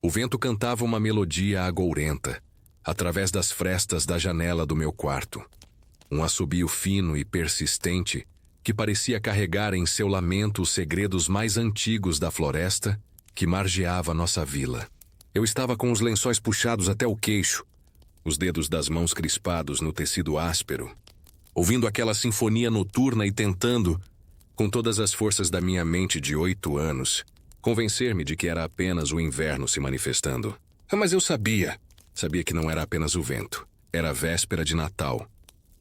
O vento cantava uma melodia agourenta, através das frestas da janela do meu quarto. Um assobio fino e persistente que parecia carregar em seu lamento os segredos mais antigos da floresta que margeava nossa vila. Eu estava com os lençóis puxados até o queixo, os dedos das mãos crispados no tecido áspero, ouvindo aquela sinfonia noturna e tentando, com todas as forças da minha mente de 8 anos, convencer-me de que era apenas o inverno se manifestando. Mas eu sabia que não era apenas o vento. Era a véspera de Natal.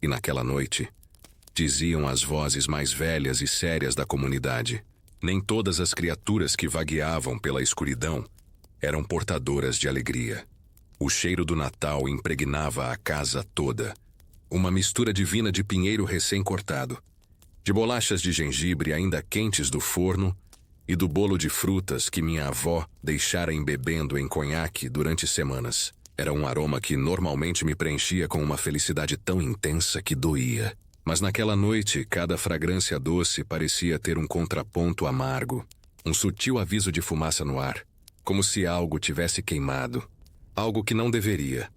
E naquela noite, diziam as vozes mais velhas e sérias da comunidade, nem todas as criaturas que vagueavam pela escuridão eram portadoras de alegria. O cheiro do Natal impregnava a casa toda. Uma mistura divina de pinheiro recém-cortado, de bolachas de gengibre ainda quentes do forno e do bolo de frutas que minha avó deixara embebendo em conhaque durante semanas. Era um aroma que normalmente me preenchia com uma felicidade tão intensa que doía. Mas naquela noite, cada fragrância doce parecia ter um contraponto amargo, um sutil aviso de fumaça no ar, como se algo tivesse queimado. Algo que não deveria.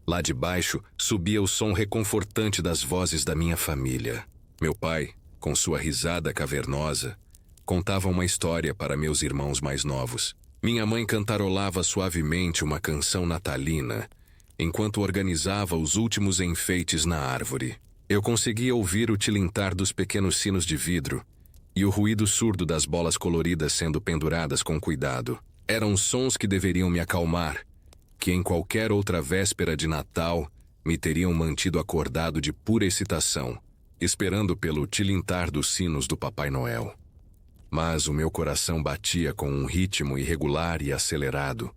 Lá de baixo, subia o som reconfortante das vozes da minha família. Meu pai, com sua risada cavernosa, contava uma história para meus irmãos mais novos. Minha mãe cantarolava suavemente uma canção natalina, enquanto organizava os últimos enfeites na árvore. Eu conseguia ouvir o tilintar dos pequenos sinos de vidro e o ruído surdo das bolas coloridas sendo penduradas com cuidado. Eram sons que deveriam me acalmar, que em qualquer outra véspera de Natal me teriam mantido acordado de pura excitação, esperando pelo tilintar dos sinos do Papai Noel. Mas o meu coração batia com um ritmo irregular e acelerado,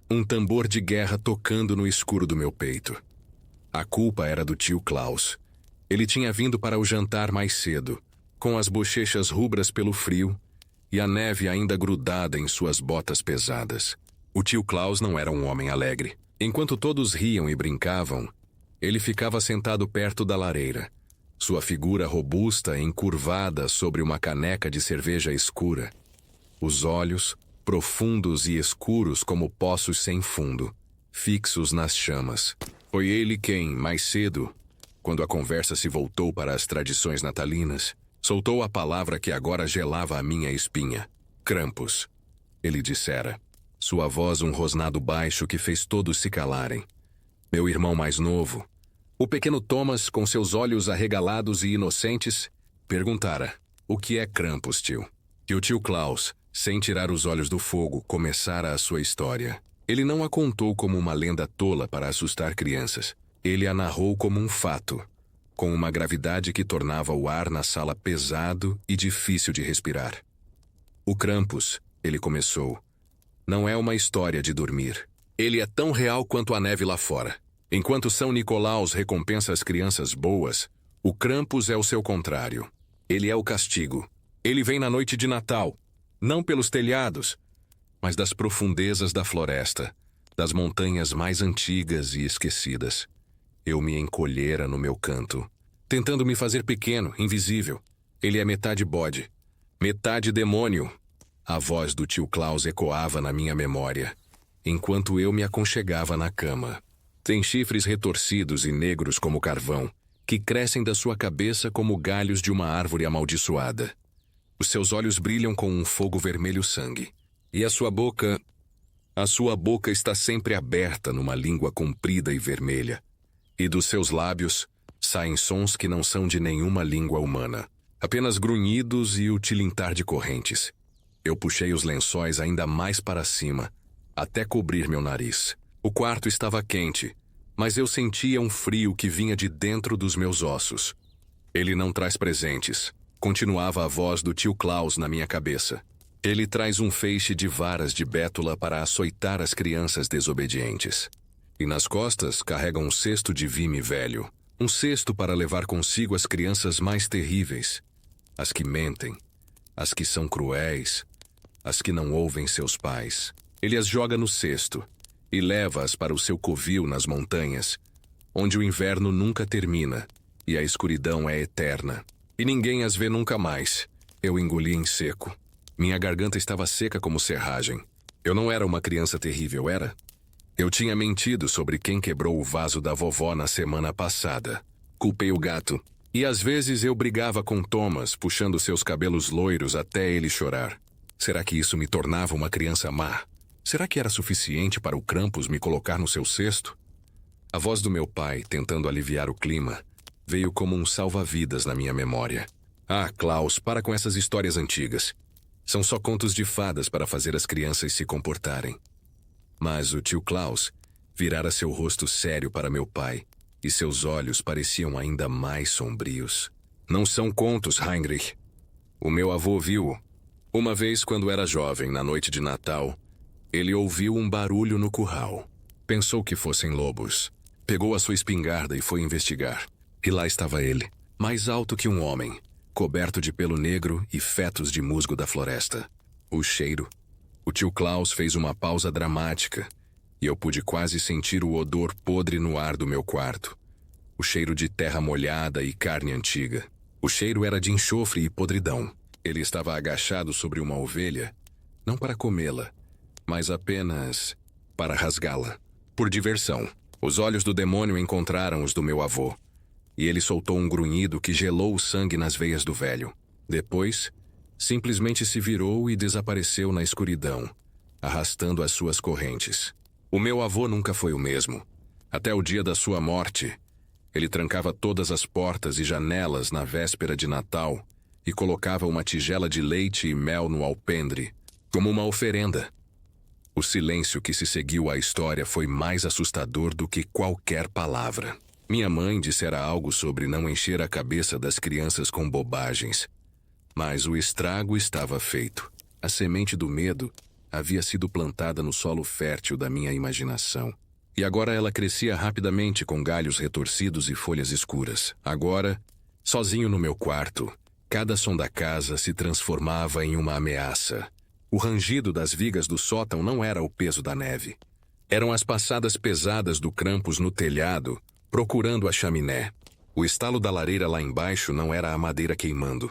um tambor de guerra tocando no escuro do meu peito. A culpa era do tio Klaus. Ele tinha vindo para o jantar mais cedo, com as bochechas rubras pelo frio e a neve ainda grudada em suas botas pesadas. O tio Klaus não era um homem alegre. Enquanto todos riam e brincavam, ele ficava sentado perto da lareira, sua figura robusta encurvada sobre uma caneca de cerveja escura, os olhos profundos e escuros como poços sem fundo, fixos nas chamas. Foi ele quem, mais cedo, quando a conversa se voltou para as tradições natalinas, soltou a palavra que agora gelava a minha espinha. Krampus, ele dissera. Sua voz um rosnado baixo que fez todos se calarem. Meu irmão mais novo, o pequeno Thomas, com seus olhos arregalados e inocentes, perguntara: "O que é Krampus, tio?" E o tio Klaus, sem tirar os olhos do fogo, começara a sua história. Ele não a contou como uma lenda tola para assustar crianças. Ele a narrou como um fato, com uma gravidade que tornava o ar na sala pesado e difícil de respirar. O Krampus, ele começou, não é uma história de dormir. Ele é tão real quanto a neve lá fora. Enquanto São Nicolaus recompensa as crianças boas, o Krampus é o seu contrário. Ele é o castigo. Ele vem na noite de Natal, não pelos telhados, mas das profundezas da floresta, das montanhas mais antigas e esquecidas. Eu me encolhera no meu canto, tentando me fazer pequeno, invisível. Ele é metade bode, metade demônio. A voz do tio Klaus ecoava na minha memória, enquanto eu me aconchegava na cama. Tem chifres retorcidos e negros como carvão, que crescem da sua cabeça como galhos de uma árvore amaldiçoada. Os seus olhos brilham com um fogo vermelho sangue. E a sua boca está sempre aberta numa língua comprida e vermelha. E dos seus lábios saem sons que não são de nenhuma língua humana, apenas grunhidos e o tilintar de correntes. Eu puxei os lençóis ainda mais para cima, até cobrir meu nariz. O quarto estava quente, mas eu sentia um frio que vinha de dentro dos meus ossos. Ele não traz presentes, continuava a voz do tio Klaus na minha cabeça. Ele traz um feixe de varas de bétula para açoitar as crianças desobedientes. E nas costas carrega um cesto de vime velho, um cesto para levar consigo as crianças mais terríveis, as que mentem, as que são cruéis, as que não ouvem seus pais. Ele as joga no cesto e leva-as para o seu covil nas montanhas, onde o inverno nunca termina e a escuridão é eterna. E ninguém as vê nunca mais. Eu engoli em seco. Minha garganta estava seca como serragem. Eu não era uma criança terrível, era? Eu tinha mentido sobre quem quebrou o vaso da vovó na semana passada. Culpei o gato. E às vezes eu brigava com Thomas, puxando seus cabelos loiros até ele chorar. Será que isso me tornava uma criança má? Será que era suficiente para o Krampus me colocar no seu cesto? A voz do meu pai, tentando aliviar o clima, veio como um salva-vidas na minha memória. Ah, Klaus, para com essas histórias antigas. São só contos de fadas para fazer as crianças se comportarem. Mas o tio Klaus virara seu rosto sério para meu pai, e seus olhos pareciam ainda mais sombrios. Não são contos, Heinrich. O meu avô viu. Uma vez, quando era jovem, na noite de Natal, ele ouviu um barulho no curral. Pensou que fossem lobos. Pegou a sua espingarda e foi investigar. E lá estava ele, mais alto que um homem, coberto de pelo negro e fetos de musgo da floresta. O cheiro. O tio Klaus fez uma pausa dramática, e eu pude quase sentir o odor podre no ar do meu quarto. O cheiro de terra molhada e carne antiga. O cheiro era de enxofre e podridão. Ele estava agachado sobre uma ovelha, não para comê-la, mas apenas para rasgá-la. Por diversão, os olhos do demônio encontraram os do meu avô, e ele soltou um grunhido que gelou o sangue nas veias do velho. Depois, simplesmente se virou e desapareceu na escuridão, arrastando as suas correntes. O meu avô nunca foi o mesmo. Até o dia da sua morte, ele trancava todas as portas e janelas na véspera de Natal e colocava uma tigela de leite e mel no alpendre, como uma oferenda. O silêncio que se seguiu à história foi mais assustador do que qualquer palavra. Minha mãe dissera algo sobre não encher a cabeça das crianças com bobagens. Mas o estrago estava feito. A semente do medo havia sido plantada no solo fértil da minha imaginação. E agora ela crescia rapidamente com galhos retorcidos e folhas escuras. Agora, sozinho no meu quarto, cada som da casa se transformava em uma ameaça. O rangido das vigas do sótão não era o peso da neve. Eram as passadas pesadas do Krampus no telhado, procurando a chaminé. O estalo da lareira lá embaixo não era a madeira queimando.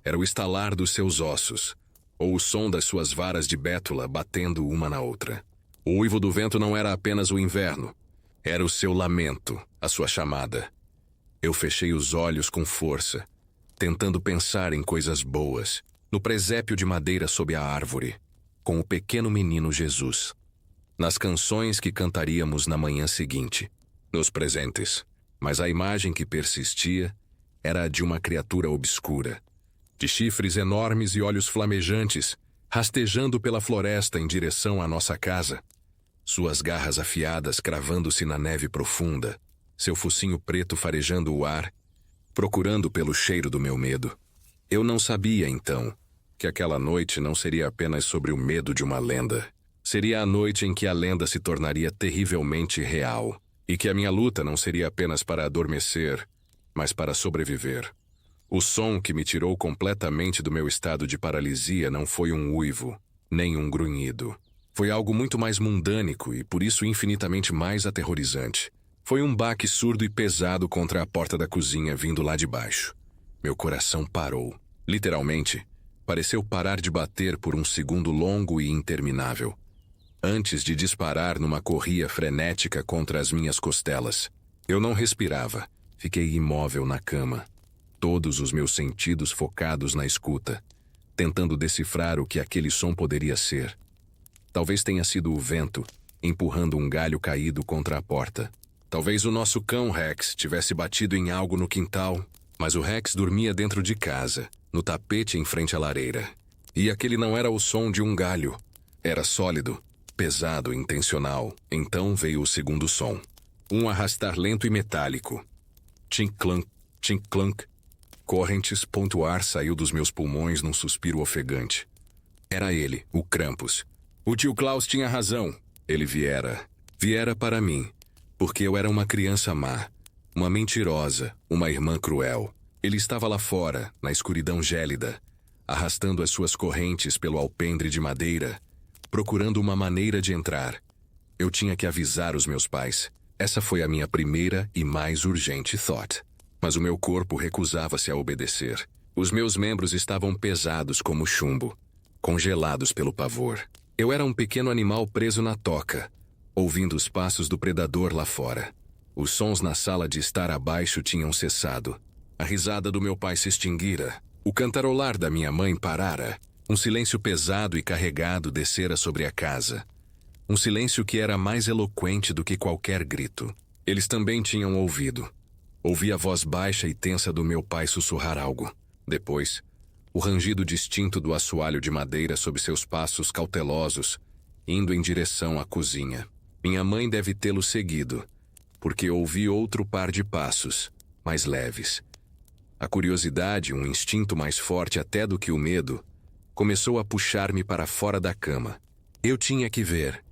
Era o estalar dos seus ossos, ou o som das suas varas de bétula batendo uma na outra. O uivo do vento não era apenas o inverno. Era o seu lamento, a sua chamada. Eu fechei os olhos com força, tentando pensar em coisas boas, no presépio de madeira sob a árvore, com o pequeno menino Jesus, nas canções que cantaríamos na manhã seguinte, nos presentes. Mas a imagem que persistia era a de uma criatura obscura, de chifres enormes e olhos flamejantes, rastejando pela floresta em direção à nossa casa. Suas garras afiadas cravando-se na neve profunda, seu focinho preto farejando o ar, procurando pelo cheiro do meu medo. Eu não sabia, então, que aquela noite não seria apenas sobre o medo de uma lenda. Seria a noite em que a lenda se tornaria terrivelmente real, e que a minha luta não seria apenas para adormecer, mas para sobreviver. O som que me tirou completamente do meu estado de paralisia não foi um uivo, nem um grunhido. Foi algo muito mais mundânico e por isso infinitamente mais aterrorizante. Foi um baque surdo e pesado contra a porta da cozinha vindo lá de baixo. Meu coração parou. Literalmente, pareceu parar de bater por um segundo longo e interminável, antes de disparar numa corria frenética contra as minhas costelas. Eu não respirava. Fiquei imóvel na cama, todos os meus sentidos focados na escuta, tentando decifrar o que aquele som poderia ser. Talvez tenha sido o vento, empurrando um galho caído contra a porta. Talvez o nosso cão Rex tivesse batido em algo no quintal, mas o Rex dormia dentro de casa, no tapete em frente à lareira. E aquele não era o som de um galho. Era sólido, pesado e intencional. Então veio o segundo som. Um arrastar lento e metálico. Tink-clank, tink-clank. Correntes. O ar saiu dos meus pulmões num suspiro ofegante. Era ele, o Krampus. O tio Klaus tinha razão. Ele viera. Viera para mim. Porque eu era uma criança má. Uma mentirosa. Uma irmã cruel. Ele estava lá fora, na escuridão gélida, arrastando as suas correntes pelo alpendre de madeira, procurando uma maneira de entrar. Eu tinha que avisar os meus pais. Essa foi a minha primeira e mais urgente thought. Mas o meu corpo recusava-se a obedecer. Os meus membros estavam pesados como chumbo, congelados pelo pavor. Eu era um pequeno animal preso na toca, ouvindo os passos do predador lá fora. Os sons na sala de estar abaixo tinham cessado. A risada do meu pai se extinguira. O cantarolar da minha mãe parara. Um silêncio pesado e carregado descera sobre a casa. Um silêncio que era mais eloquente do que qualquer grito. Eles também tinham ouvido. Ouvi a voz baixa e tensa do meu pai sussurrar algo. Depois, o rangido distinto do assoalho de madeira sob seus passos cautelosos, indo em direção à cozinha. Minha mãe deve tê-lo seguido, porque ouvi outro par de passos, mais leves. A curiosidade, um instinto mais forte até do que o medo, começou a puxar-me para fora da cama. Eu tinha que ver.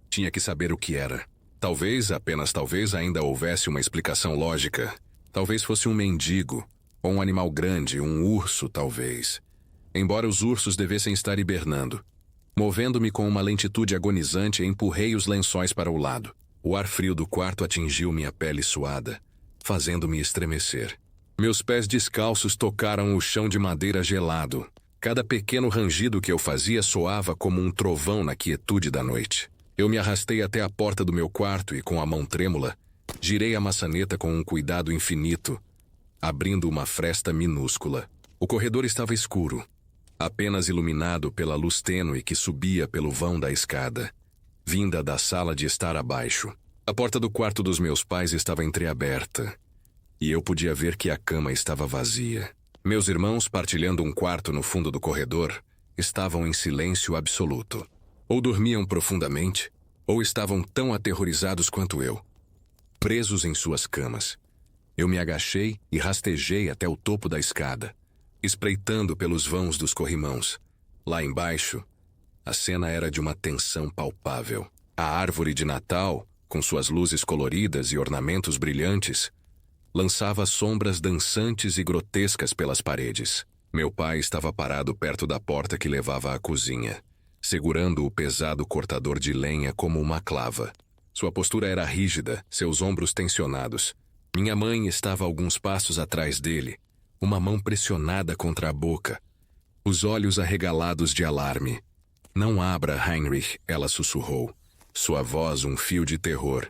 Tinha que saber o que era. Talvez, apenas talvez, ainda houvesse uma explicação lógica. Talvez fosse um mendigo, ou um animal grande, um urso, talvez. Embora os ursos devessem estar hibernando. Movendo-me com uma lentitude agonizante, empurrei os lençóis para o lado. O ar frio do quarto atingiu minha pele suada, fazendo-me estremecer. Meus pés descalços tocaram o chão de madeira gelado. Cada pequeno rangido que eu fazia soava como um trovão na quietude da noite. Eu me arrastei até a porta do meu quarto e, com a mão trêmula, girei a maçaneta com um cuidado infinito, abrindo uma fresta minúscula. O corredor estava escuro, apenas iluminado pela luz tênue que subia pelo vão da escada, vinda da sala de estar abaixo. A porta do quarto dos meus pais estava entreaberta, e eu podia ver que a cama estava vazia. Meus irmãos, partilhando um quarto no fundo do corredor, estavam em silêncio absoluto. Ou dormiam profundamente, ou estavam tão aterrorizados quanto eu, presos em suas camas. Eu me agachei e rastejei até o topo da escada, espreitando pelos vãos dos corrimãos. Lá embaixo, a cena era de uma tensão palpável. A árvore de Natal, com suas luzes coloridas e ornamentos brilhantes, lançava sombras dançantes e grotescas pelas paredes. Meu pai estava parado perto da porta que levava à cozinha, segurando o pesado cortador de lenha como uma clava. Sua postura era rígida, seus ombros tensionados. Minha mãe estava alguns passos atrás dele, uma mão pressionada contra a boca, os olhos arregalados de alarme. "Não abra, Heinrich", ela sussurrou, sua voz um fio de terror.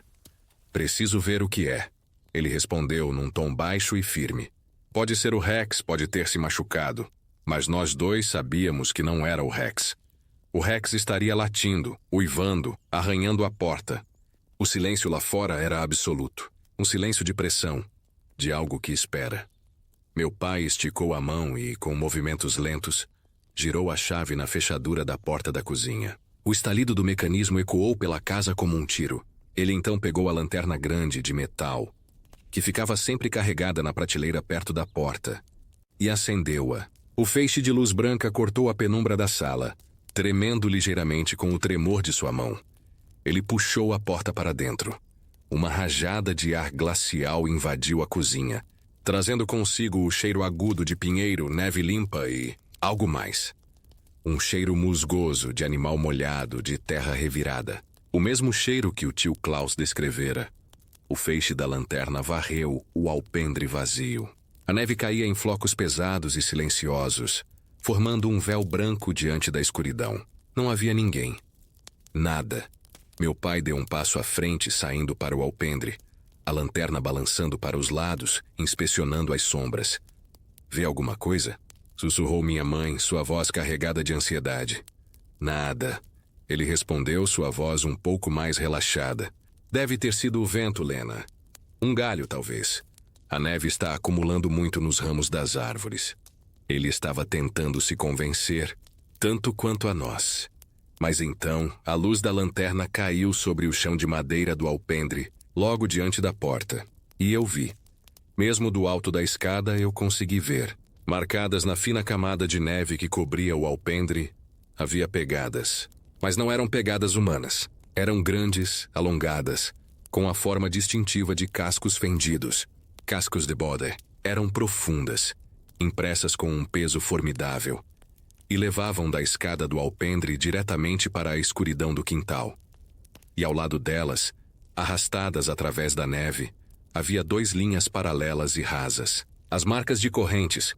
"Preciso ver o que é", ele respondeu num tom baixo e firme. Pode ser o Rex, pode ter se machucado, mas nós dois sabíamos que não era o Rex. O Rex estaria latindo, uivando, arranhando a porta. O silêncio lá fora era absoluto. Um silêncio de pressão, de algo que espera. Meu pai esticou a mão e, com movimentos lentos, girou a chave na fechadura da porta da cozinha. O estalido do mecanismo ecoou pela casa como um tiro. Ele então pegou a lanterna grande de metal, que ficava sempre carregada na prateleira perto da porta, e acendeu-a. O feixe de luz branca cortou a penumbra da sala, tremendo ligeiramente com o tremor de sua mão. Ele puxou a porta para dentro. Uma rajada de ar glacial invadiu a cozinha, trazendo consigo o cheiro agudo de pinheiro, neve limpa e algo mais. Um cheiro musgoso de animal molhado, de terra revirada. O mesmo cheiro que o tio Klaus descrevera. O feixe da lanterna varreu o alpendre vazio. A neve caía em flocos pesados e silenciosos, formando um véu branco diante da escuridão. Não havia ninguém. Nada. Meu pai deu um passo à frente, saindo para o alpendre, a lanterna balançando para os lados, inspecionando as sombras. "Vê alguma coisa?" sussurrou minha mãe, sua voz carregada de ansiedade. "Nada", ele respondeu, sua voz um pouco mais relaxada. "Deve ter sido o vento, Lena. Um galho, talvez. A neve está acumulando muito nos ramos das árvores." Ele estava tentando se convencer, tanto quanto a nós. Mas então, a luz da lanterna caiu sobre o chão de madeira do alpendre, logo diante da porta. E eu vi. Mesmo do alto da escada, eu consegui ver. Marcadas na fina camada de neve que cobria o alpendre, havia pegadas. Mas não eram pegadas humanas. Eram grandes, alongadas, com a forma distintiva de cascos fendidos. Cascos de bode. Eram profundas, impressas com um peso formidável, e levavam da escada do alpendre diretamente para a escuridão do quintal. E ao lado delas, arrastadas através da neve, havia 2 linhas paralelas e rasas. As marcas de correntes.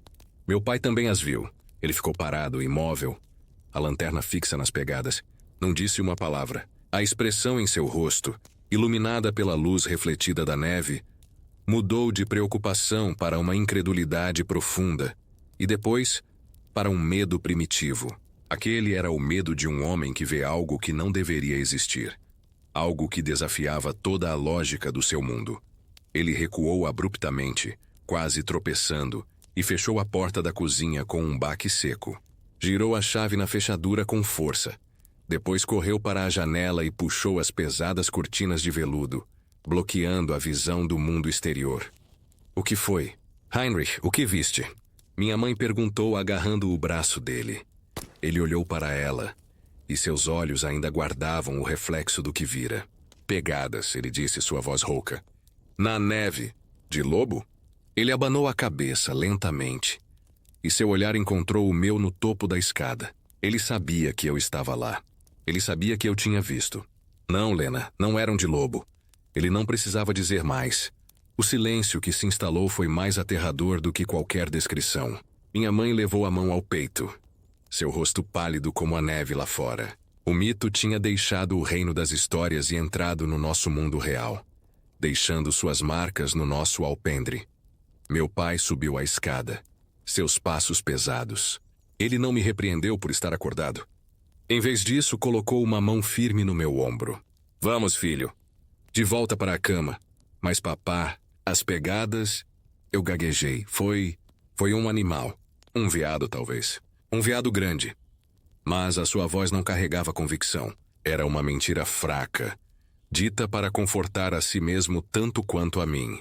Meu pai também as viu. Ele ficou parado, imóvel, a lanterna fixa nas pegadas, Não disse uma palavra. A expressão em seu rosto, iluminada pela luz refletida da neve, mudou de preocupação para uma incredulidade profunda e depois para um medo primitivo. Aquele era o medo de um homem que vê algo que não deveria existir, algo que desafiava toda a lógica do seu mundo. Ele recuou abruptamente, quase tropeçando, e fechou a porta da cozinha com um baque seco. Girou a chave na fechadura com força. Depois correu para a janela e puxou as pesadas cortinas de veludo, bloqueando a visão do mundo exterior. O que foi? Heinrich, o que viste? Minha mãe perguntou agarrando o braço dele. Ele olhou para ela, e seus olhos ainda guardavam o reflexo do que vira. Pegadas, ele disse, sua voz rouca. Na neve. De lobo? Ele abanou a cabeça lentamente, e seu olhar encontrou o meu no topo da escada. Ele sabia que eu estava lá. Ele sabia que eu tinha visto. Não, Lena, não eram de lobo. Ele não precisava dizer mais. O silêncio que se instalou foi mais aterrador do que qualquer descrição. Minha mãe levou a mão ao peito, seu rosto pálido como a neve lá fora. O mito tinha deixado o reino das histórias e entrado no nosso mundo real, deixando suas marcas no nosso alpendre. Meu pai subiu a escada, seus passos pesados. Ele não me repreendeu por estar acordado. Em vez disso, colocou uma mão firme no meu ombro. Vamos, filho. De volta para a cama. Mas papá, as pegadas... Eu gaguejei. Foi um animal. Um veado, talvez. Um veado grande. Mas a sua voz não carregava convicção. Era uma mentira fraca, dita para confortar a si mesmo tanto quanto a mim.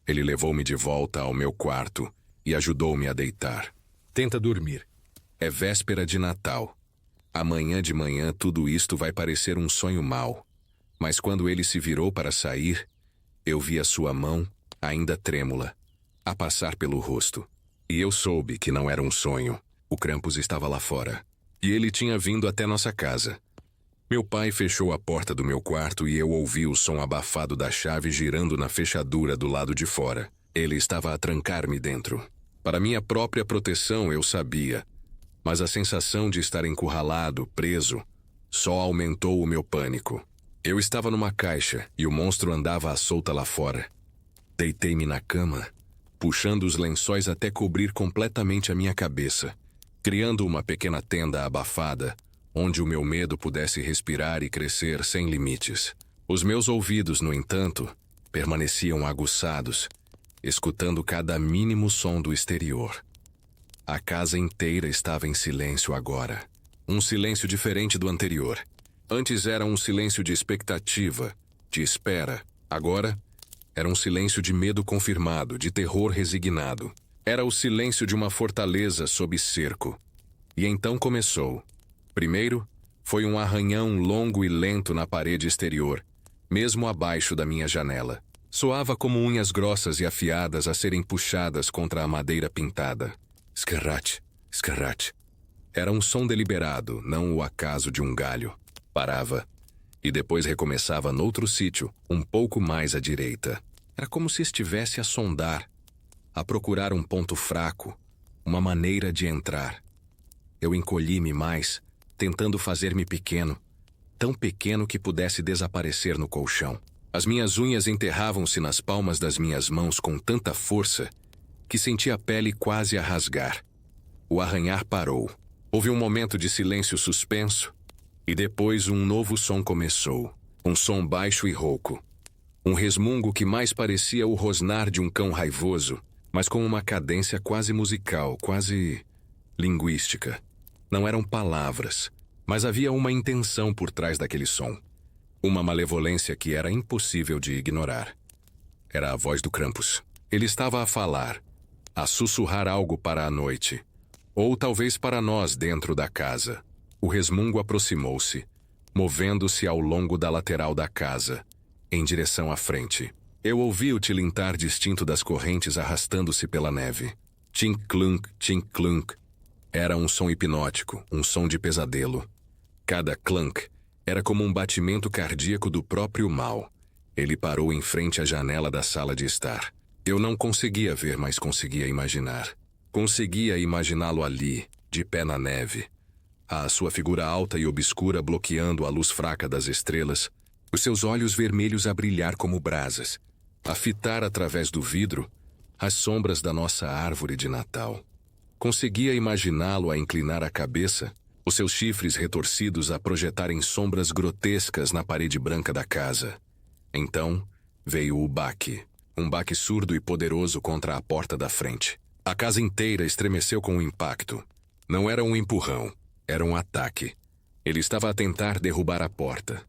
Ele levou-me de volta ao meu quarto e ajudou-me a deitar. Tenta dormir. É véspera de Natal. Amanhã de manhã tudo isto vai parecer um sonho mau. Mas quando ele se virou para sair, eu vi a sua mão, ainda trêmula, a passar pelo rosto. E eu soube que não era um sonho. O Krampus estava lá fora. E ele tinha vindo até nossa casa. Meu pai fechou a porta do meu quarto e eu ouvi o som abafado da chave girando na fechadura do lado de fora. Ele estava a trancar-me dentro. Para minha própria proteção, eu sabia. Mas a sensação de estar encurralado, preso, só aumentou o meu pânico. Eu estava numa caixa e o monstro andava à solta lá fora. Deitei-me na cama, puxando os lençóis até cobrir completamente a minha cabeça, criando uma pequena tenda abafada, onde o meu medo pudesse respirar e crescer sem limites. Os meus ouvidos, no entanto, permaneciam aguçados, escutando cada mínimo som do exterior. A casa inteira estava em silêncio agora. Um silêncio diferente do anterior. Antes era um silêncio de expectativa, de espera. Agora, era um silêncio de medo confirmado, de terror resignado. Era o silêncio de uma fortaleza sob cerco. E então começou. Primeiro, foi um arranhão longo e lento na parede exterior, mesmo abaixo da minha janela. Soava como unhas grossas e afiadas a serem puxadas contra a madeira pintada. Escarrate, escarrate. Era um som deliberado, não o acaso de um galho. Parava, e depois recomeçava noutro sítio, um pouco mais à direita. Era como se estivesse a sondar, a procurar um ponto fraco, uma maneira de entrar. Eu encolhi-me mais, tentando fazer-me pequeno, tão pequeno que pudesse desaparecer no colchão. As minhas unhas enterravam-se nas palmas das minhas mãos com tanta força que senti a pele quase a rasgar. O arranhar parou. Houve um momento de silêncio suspenso, e depois um novo som começou. Um som baixo e rouco. Um resmungo que mais parecia o rosnar de um cão raivoso, mas com uma cadência quase musical, quase linguística. Não eram palavras, mas havia uma intenção por trás daquele som. Uma malevolência que era impossível de ignorar. Era a voz do Krampus. Ele estava a falar, a sussurrar algo para a noite, ou talvez para nós dentro da casa. O resmungo aproximou-se, movendo-se ao longo da lateral da casa, em direção à frente. Eu ouvi o tilintar distinto das correntes arrastando-se pela neve. Tink-clunk, tink-clunk. Era um som hipnótico, um som de pesadelo. Cada clunk era como um batimento cardíaco do próprio mal. Ele parou em frente à janela da sala de estar. Eu não conseguia ver, mas conseguia imaginar. Conseguia imaginá-lo ali, de pé na neve, a sua figura alta e obscura bloqueando a luz fraca das estrelas, os seus olhos vermelhos a brilhar como brasas, a fitar através do vidro as sombras da nossa árvore de Natal. Conseguia imaginá-lo a inclinar a cabeça, os seus chifres retorcidos a projetarem sombras grotescas na parede branca da casa. Então, veio o baque. Um baque surdo e poderoso contra a porta da frente. A casa inteira estremeceu com o impacto. Não era um empurrão, era um ataque. Ele estava a tentar derrubar a porta.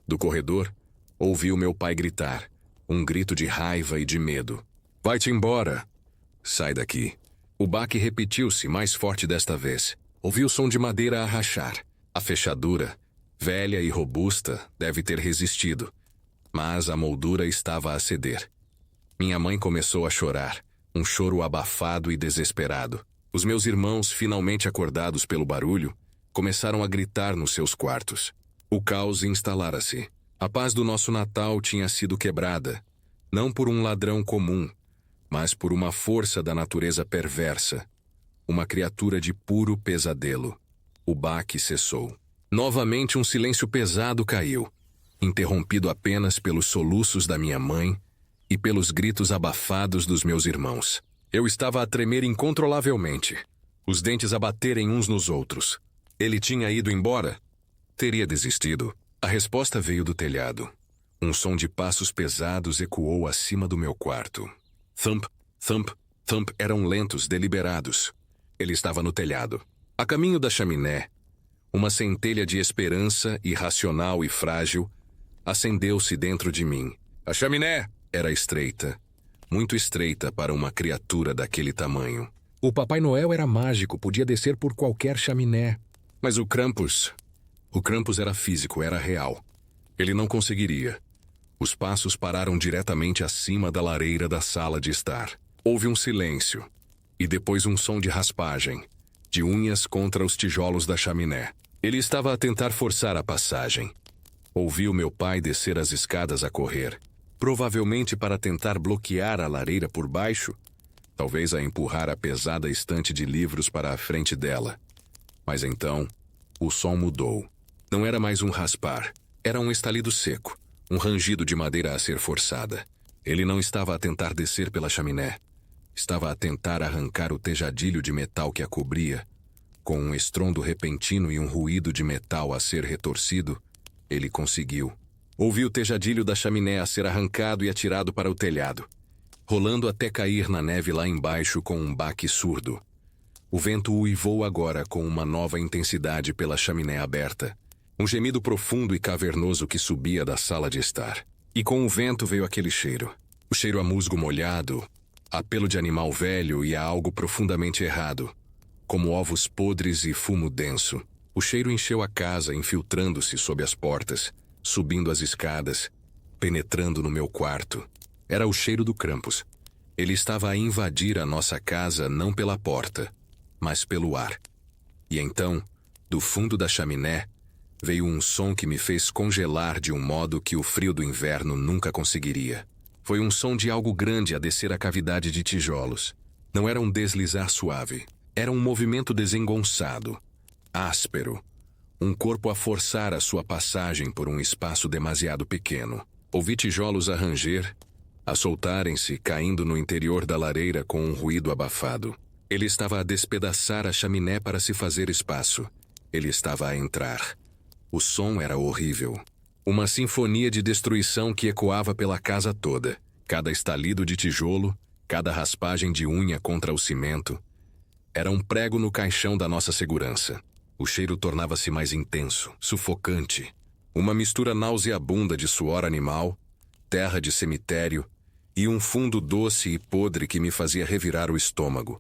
Do corredor, ouviu meu pai gritar, um grito de raiva e de medo. Vai-te embora! Sai daqui. O baque repetiu-se mais forte desta vez. Ouvi o som de madeira a rachar. A fechadura, velha e robusta, deve ter resistido. Mas a moldura estava a ceder. Minha mãe começou a chorar, um choro abafado e desesperado. Os meus irmãos, finalmente acordados pelo barulho, começaram a gritar nos seus quartos. O caos instalara-se. A paz do nosso Natal tinha sido quebrada, não por um ladrão comum, mas por uma força da natureza perversa, uma criatura de puro pesadelo. O baque cessou. Novamente um silêncio pesado caiu, interrompido apenas pelos soluços da minha mãe e pelos gritos abafados dos meus irmãos. Eu estava a tremer incontrolavelmente, os dentes a baterem uns nos outros. Ele tinha ido embora? Teria desistido. A resposta veio do telhado. Um som de passos pesados ecoou acima do meu quarto. Thump, thump, thump eram lentos, deliberados. Ele estava no telhado. A caminho da chaminé, uma centelha de esperança, irracional e frágil, acendeu-se dentro de mim. A chaminé era estreita, muito estreita para uma criatura daquele tamanho. O Papai Noel era mágico, podia descer por qualquer chaminé. Mas o Krampus era físico, era real. Ele não conseguiria. Os passos pararam diretamente acima da lareira da sala de estar. Houve um silêncio, e depois um som de raspagem, de unhas contra os tijolos da chaminé. Ele estava a tentar forçar a passagem. Ouviu meu pai descer as escadas a correr, provavelmente para tentar bloquear a lareira por baixo, talvez a empurrar a pesada estante de livros para a frente dela. Mas então, o som mudou. Não era mais um raspar, era um estalido seco, um rangido de madeira a ser forçada. Ele não estava a tentar descer pela chaminé. Estava a tentar arrancar o tejadilho de metal que a cobria. Com um estrondo repentino e um ruído de metal a ser retorcido, ele conseguiu. Ouvi o tejadilho da chaminé a ser arrancado e atirado para o telhado, rolando até cair na neve lá embaixo com um baque surdo. O vento uivou agora com uma nova intensidade pela chaminé aberta. Um gemido profundo e cavernoso que subia da sala de estar. E com o vento veio aquele cheiro. O cheiro a musgo molhado, a pelo de animal velho e a algo profundamente errado, como ovos podres e fumo denso. O cheiro encheu a casa, infiltrando-se sob as portas, subindo as escadas, penetrando no meu quarto. Era o cheiro do Krampus. Ele estava a invadir a nossa casa não pela porta, mas pelo ar. E então, do fundo da chaminé, veio um som que me fez congelar de um modo que o frio do inverno nunca conseguiria. Foi um som de algo grande a descer a cavidade de tijolos. Não era um deslizar suave. Era um movimento desengonçado, áspero. Um corpo a forçar a sua passagem por um espaço demasiado pequeno. Ouvi tijolos a ranger, a soltarem-se, caindo no interior da lareira com um ruído abafado. Ele estava a despedaçar a chaminé para se fazer espaço. Ele estava a entrar. O som era horrível. Uma sinfonia de destruição que ecoava pela casa toda. Cada estalido de tijolo, cada raspagem de unha contra o cimento. Era um prego no caixão da nossa segurança. O cheiro tornava-se mais intenso, sufocante. Uma mistura nauseabunda de suor animal, terra de cemitério e um fundo doce e podre que me fazia revirar o estômago.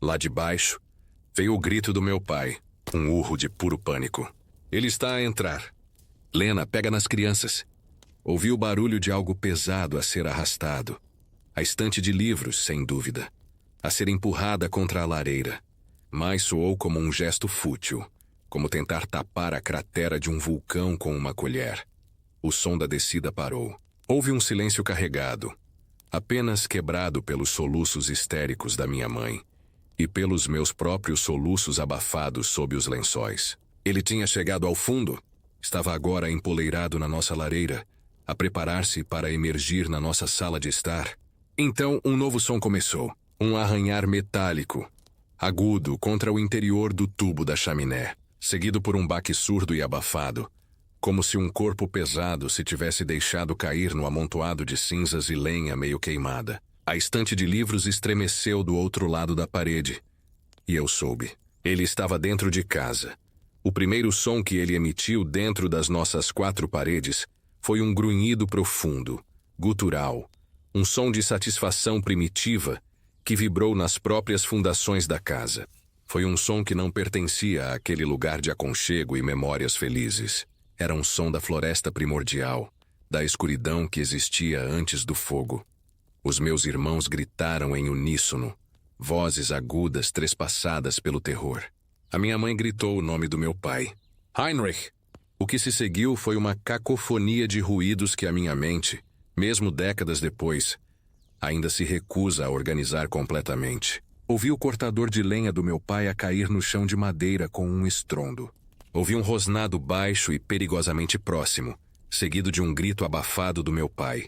Lá de baixo, veio o grito do meu pai, um urro de puro pânico. Ele está a entrar. Lena, pega nas crianças. Ouvi o barulho de algo pesado a ser arrastado. A estante de livros, sem dúvida. A ser empurrada contra a lareira. Mas soou como um gesto fútil, como tentar tapar a cratera de um vulcão com uma colher. O som da descida parou. Houve um silêncio carregado, apenas quebrado pelos soluços histéricos da minha mãe e pelos meus próprios soluços abafados sob os lençóis. Ele tinha chegado ao fundo, estava agora empoleirado na nossa lareira, a preparar-se para emergir na nossa sala de estar. Então um novo som começou, um arranhar metálico, agudo contra o interior do tubo da chaminé, seguido por um baque surdo e abafado, como se um corpo pesado se tivesse deixado cair no amontoado de cinzas e lenha meio queimada. A estante de livros estremeceu do outro lado da parede, e eu soube. Ele estava dentro de casa. O primeiro som que ele emitiu dentro das nossas 4 paredes foi um grunhido profundo, gutural, um som de satisfação primitiva que vibrou nas próprias fundações da casa. Foi um som que não pertencia àquele lugar de aconchego e memórias felizes. Era um som da floresta primordial, da escuridão que existia antes do fogo. Os meus irmãos gritaram em uníssono, vozes agudas trespassadas pelo terror. A minha mãe gritou o nome do meu pai. Heinrich! O que se seguiu foi uma cacofonia de ruídos que a minha mente, mesmo décadas depois, ainda se recusa a organizar completamente. Ouvi o cortador de lenha do meu pai a cair no chão de madeira com um estrondo. Ouvi um rosnado baixo e perigosamente próximo, seguido de um grito abafado do meu pai.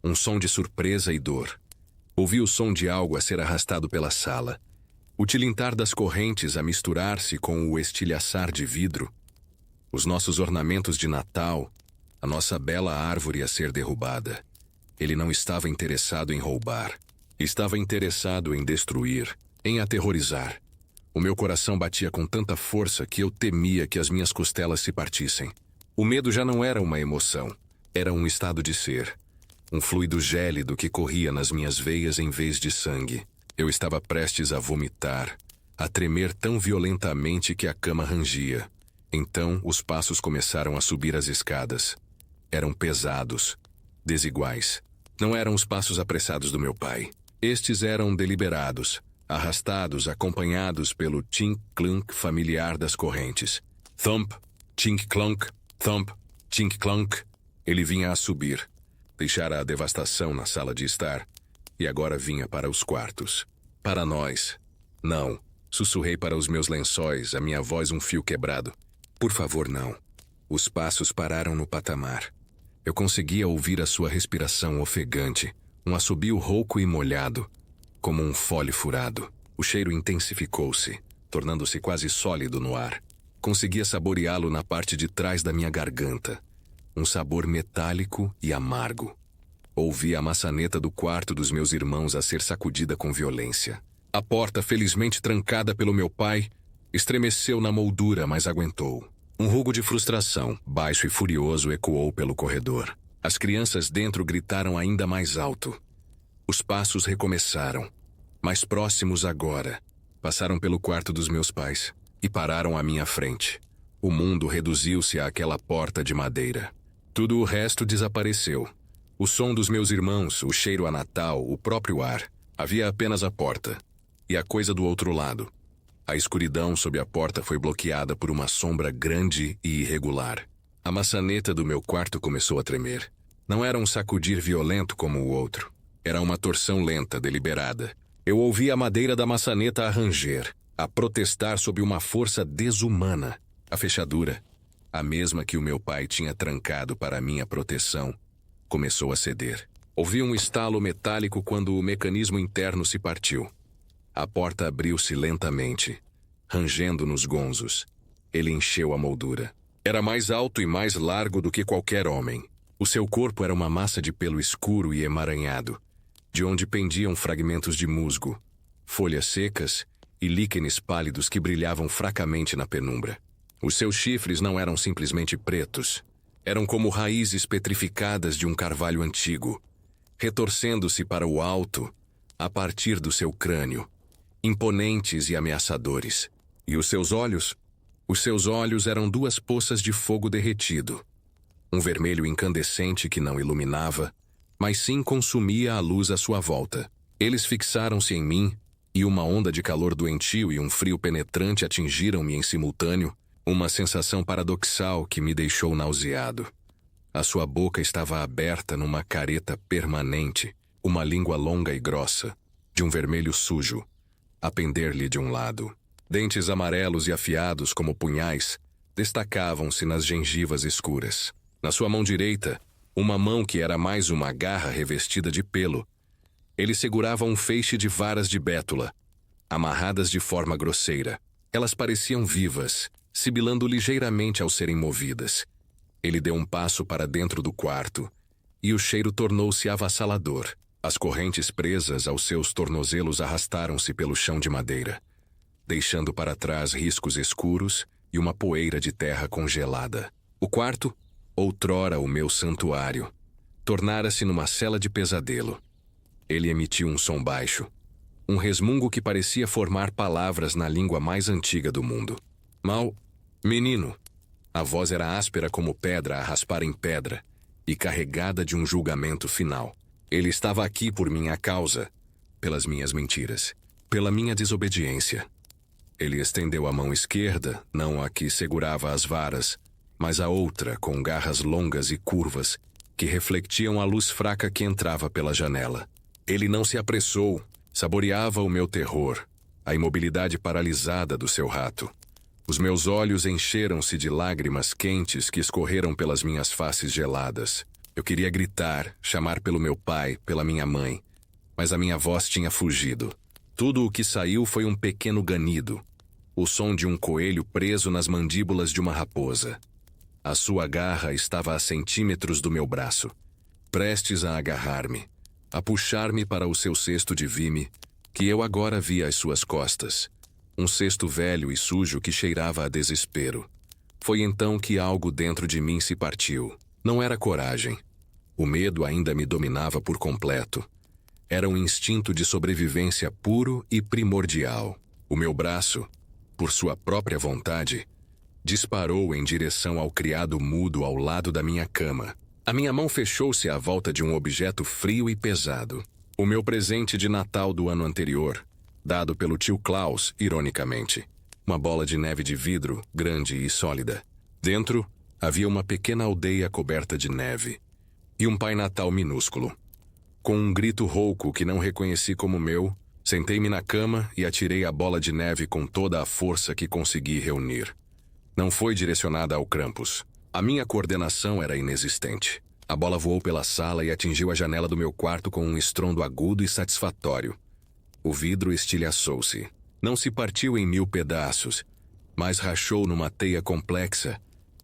Um som de surpresa e dor. Ouvi o som de algo a ser arrastado pela sala. O tilintar das correntes a misturar-se com o estilhaçar de vidro. Os nossos ornamentos de Natal, a nossa bela árvore a ser derrubada. Ele não estava interessado em roubar. Estava interessado em destruir, em aterrorizar. O meu coração batia com tanta força que eu temia que as minhas costelas se partissem. O medo já não era uma emoção, era um estado de ser. Um fluido gélido que corria nas minhas veias em vez de sangue. Eu estava prestes a vomitar, a tremer tão violentamente que a cama rangia. Então, os passos começaram a subir as escadas. Eram pesados, desiguais. Não eram os passos apressados do meu pai. Estes eram deliberados, arrastados, acompanhados pelo tink-clunk familiar das correntes. Thump, tink-clunk, thump, tink-clunk. Ele vinha a subir. Deixara a devastação na sala de estar, e agora vinha para os quartos. Para nós. Não. Sussurrei para os meus lençóis, a minha voz um fio quebrado. Por favor, não. Os passos pararam no patamar. Eu conseguia ouvir a sua respiração ofegante, um assobio rouco e molhado, como um fole furado. O cheiro intensificou-se, tornando-se quase sólido no ar. Conseguia saboreá-lo na parte de trás da minha garganta. Um sabor metálico e amargo. Ouvi a maçaneta do quarto dos meus irmãos a ser sacudida com violência. A porta, felizmente trancada pelo meu pai, estremeceu na moldura, mas aguentou. Um rugo de frustração, baixo e furioso, ecoou pelo corredor. As crianças dentro gritaram ainda mais alto. Os passos recomeçaram, mais próximos agora. Passaram pelo quarto dos meus pais e pararam à minha frente. O mundo reduziu-se àquela porta de madeira. Tudo o resto desapareceu. O som dos meus irmãos, o cheiro a Natal, o próprio ar. Havia apenas a porta. E a coisa do outro lado. A escuridão sob a porta foi bloqueada por uma sombra grande e irregular. A maçaneta do meu quarto começou a tremer. Não era um sacudir violento como o outro. Era uma torção lenta, deliberada. Eu ouvi a madeira da maçaneta a ranger, a protestar sob uma força desumana. A fechadura, a mesma que o meu pai tinha trancado para minha proteção, começou a ceder. Ouvi um estalo metálico quando o mecanismo interno se partiu. A porta abriu-se lentamente, rangendo nos gonzos. Ele encheu a moldura. Era mais alto e mais largo do que qualquer homem. O seu corpo era uma massa de pelo escuro e emaranhado, de onde pendiam fragmentos de musgo, folhas secas e líquenes pálidos que brilhavam fracamente na penumbra. Os seus chifres não eram simplesmente pretos. Eram como raízes petrificadas de um carvalho antigo, retorcendo-se para o alto a partir do seu crânio, imponentes e ameaçadores. E os seus olhos? Os seus olhos eram 2 poças de fogo derretido. Um vermelho incandescente que não iluminava, mas sim consumia a luz à sua volta. Eles fixaram-se em mim, e uma onda de calor doentio e um frio penetrante atingiram-me em simultâneo, uma sensação paradoxal que me deixou nauseado. A sua boca estava aberta numa careta permanente, uma língua longa e grossa, de um vermelho sujo, a pender-lhe de um lado. Dentes amarelos e afiados como punhais destacavam-se nas gengivas escuras. Na sua mão direita, uma mão que era mais uma garra revestida de pelo, ele segurava um feixe de varas de bétula, amarradas de forma grosseira. Elas pareciam vivas, sibilando ligeiramente ao serem movidas. Ele deu um passo para dentro do quarto, e o cheiro tornou-se avassalador. As correntes presas aos seus tornozelos arrastaram-se pelo chão de madeira, deixando para trás riscos escuros e uma poeira de terra congelada. O quarto, outrora o meu santuário, tornara-se numa cela de pesadelo. Ele emitiu um som baixo, um resmungo que parecia formar palavras na língua mais antiga do mundo. Mal, menino. A voz era áspera como pedra a raspar em pedra e carregada de um julgamento final. Ele estava aqui por minha causa, pelas minhas mentiras, pela minha desobediência. Ele estendeu a mão esquerda, não a que segurava as varas, mas a outra com garras longas e curvas que refletiam a luz fraca que entrava pela janela. Ele não se apressou, saboreava o meu terror, a imobilidade paralisada do seu rato. Os meus olhos encheram-se de lágrimas quentes que escorreram pelas minhas faces geladas. Eu queria gritar, chamar pelo meu pai, pela minha mãe, mas a minha voz tinha fugido. Tudo o que saiu foi um pequeno ganido, o som de um coelho preso nas mandíbulas de uma raposa. A sua garra estava a centímetros do meu braço, prestes a agarrar-me, a puxar-me para o seu cesto de vime, que eu agora via às suas costas. Um cesto velho e sujo que cheirava a desespero. Foi então que algo dentro de mim se partiu. Não era coragem. O medo ainda me dominava por completo. Era um instinto de sobrevivência puro e primordial. O meu braço, por sua própria vontade, disparou em direção ao criado mudo ao lado da minha cama. A minha mão fechou-se à volta de um objeto frio e pesado. O meu presente de Natal do ano anterior, dado pelo tio Klaus, ironicamente. Uma bola de neve de vidro, grande e sólida. Dentro, havia uma pequena aldeia coberta de neve. E um Pai Natal minúsculo. Com um grito rouco que não reconheci como meu, sentei-me na cama e atirei a bola de neve com toda a força que consegui reunir. Não foi direcionada ao Krampus. A minha coordenação era inexistente. A bola voou pela sala e atingiu a janela do meu quarto com um estrondo agudo e satisfatório. O vidro estilhaçou-se. Não se partiu em 1000 pedaços, mas rachou numa teia complexa,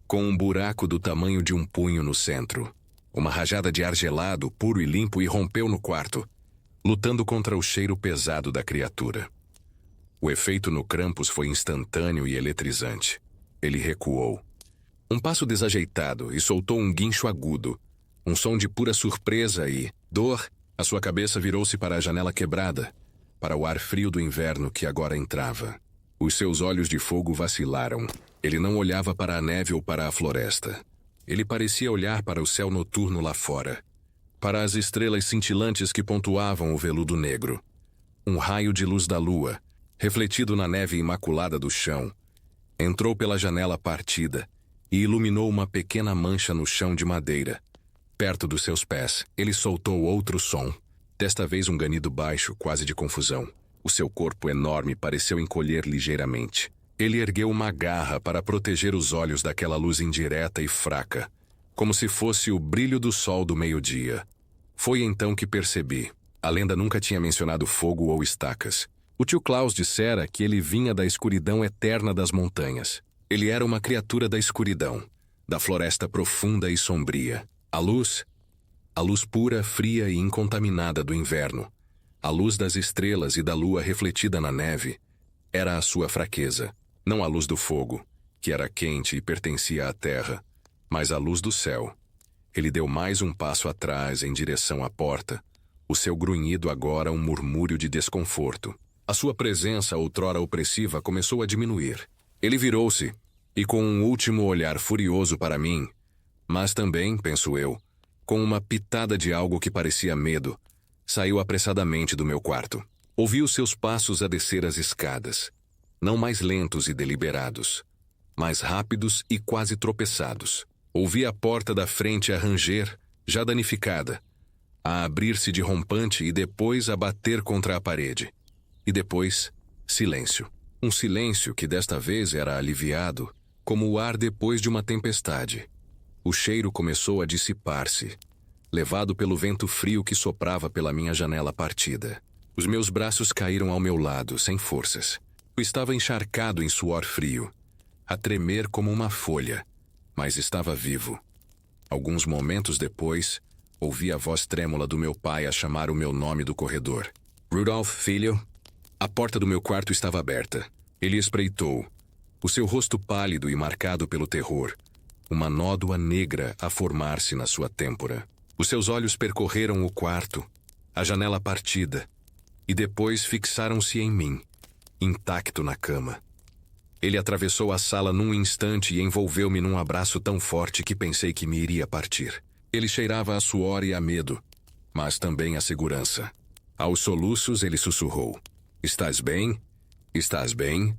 com um buraco do tamanho de um punho no centro. Uma rajada de ar gelado, puro e limpo, irrompeu no quarto, lutando contra o cheiro pesado da criatura. O efeito no Krampus foi instantâneo e eletrizante. Ele recuou. Um passo desajeitado e soltou um guincho agudo, um som de pura surpresa e dor. A sua cabeça virou-se para a janela quebrada, para o ar frio do inverno que agora entrava. Os seus olhos de fogo vacilaram. Ele não olhava para a neve ou para a floresta. Ele parecia olhar para o céu noturno lá fora, para as estrelas cintilantes que pontuavam o veludo negro. Um raio de luz da lua, refletido na neve imaculada do chão, entrou pela janela partida e iluminou uma pequena mancha no chão de madeira. Perto dos seus pés, ele soltou outro som. Desta vez um ganido baixo, quase de confusão. O seu corpo enorme pareceu encolher ligeiramente. Ele ergueu uma garra para proteger os olhos daquela luz indireta e fraca, como se fosse o brilho do sol do meio-dia. Foi então que percebi. A lenda nunca tinha mencionado fogo ou estacas. O tio Klaus dissera que ele vinha da escuridão eterna das montanhas. Ele era uma criatura da escuridão, da floresta profunda e sombria. A luz pura, fria e incontaminada do inverno, a luz das estrelas e da lua refletida na neve, era a sua fraqueza. Não a luz do fogo, que era quente e pertencia à terra, mas a luz do céu. Ele deu mais um passo atrás em direção à porta, o seu grunhido agora um murmúrio de desconforto. A sua presença, outrora opressiva, começou a diminuir. Ele virou-se, e com um último olhar furioso para mim, mas também, penso eu, com uma pitada de algo que parecia medo, saiu apressadamente do meu quarto. Ouvi os seus passos a descer as escadas, não mais lentos e deliberados, mais rápidos e quase tropeçados. Ouvi a porta da frente a ranger, já danificada, a abrir-se de rompante e depois a bater contra a parede. E depois, Silêncio. Um silêncio que desta vez era aliviado, como o ar depois de uma tempestade. O cheiro começou a dissipar-se, levado pelo vento frio que soprava pela minha janela partida. Os meus braços caíram ao meu lado, sem forças. Eu estava encharcado em suor frio, a tremer como uma folha, mas estava vivo. Alguns momentos depois, ouvi a voz trêmula do meu pai a chamar o meu nome do corredor. Rudolph, filho? A porta do meu quarto estava aberta. Ele espreitou, o seu rosto pálido e marcado pelo terror, uma nódoa negra a formar-se na sua têmpora. Os seus olhos percorreram o quarto, a janela partida, e depois fixaram-se em mim, intacto na cama. Ele atravessou a sala num instante e envolveu-me num abraço tão forte que pensei que me iria partir. Ele cheirava a suor e a medo, mas também a segurança. Aos soluços ele sussurrou: "Estás bem? Estás bem?"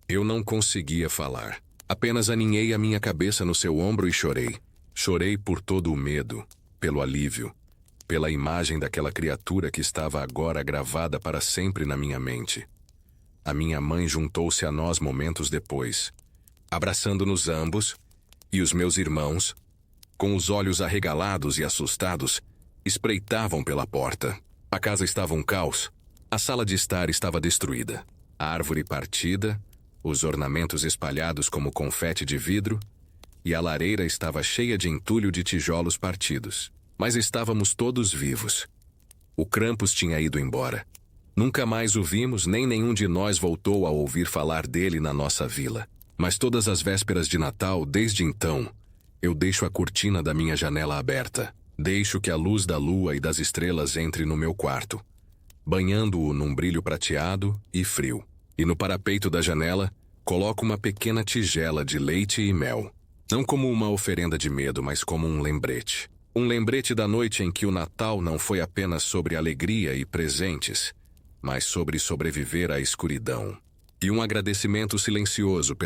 Eu não conseguia falar. Apenas aninhei a minha cabeça no seu ombro e chorei. Chorei por todo o medo, pelo alívio, pela imagem daquela criatura que estava agora gravada para sempre na minha mente. A minha mãe juntou-se a nós momentos depois, abraçando-nos ambos, e os meus irmãos, com os olhos arregalados e assustados, espreitavam pela porta. A casa estava um caos. A sala de estar estava destruída. A árvore partida, os ornamentos espalhados como confete de vidro, e a lareira estava cheia de entulho de tijolos partidos. Mas estávamos todos vivos. O Krampus tinha ido embora. Nunca mais o vimos, nem nenhum de nós voltou a ouvir falar dele na nossa vila. Mas todas as vésperas de Natal, desde então, eu deixo a cortina da minha janela aberta. Deixo que a luz da lua e das estrelas entre no meu quarto, banhando-o num brilho prateado e frio. E no parapeito da janela, coloco uma pequena tigela de leite e mel. Não como uma oferenda de medo, mas como um lembrete. Um lembrete da noite em que o Natal não foi apenas sobre alegria e presentes, mas sobre sobreviver à escuridão. E um agradecimento silencioso pela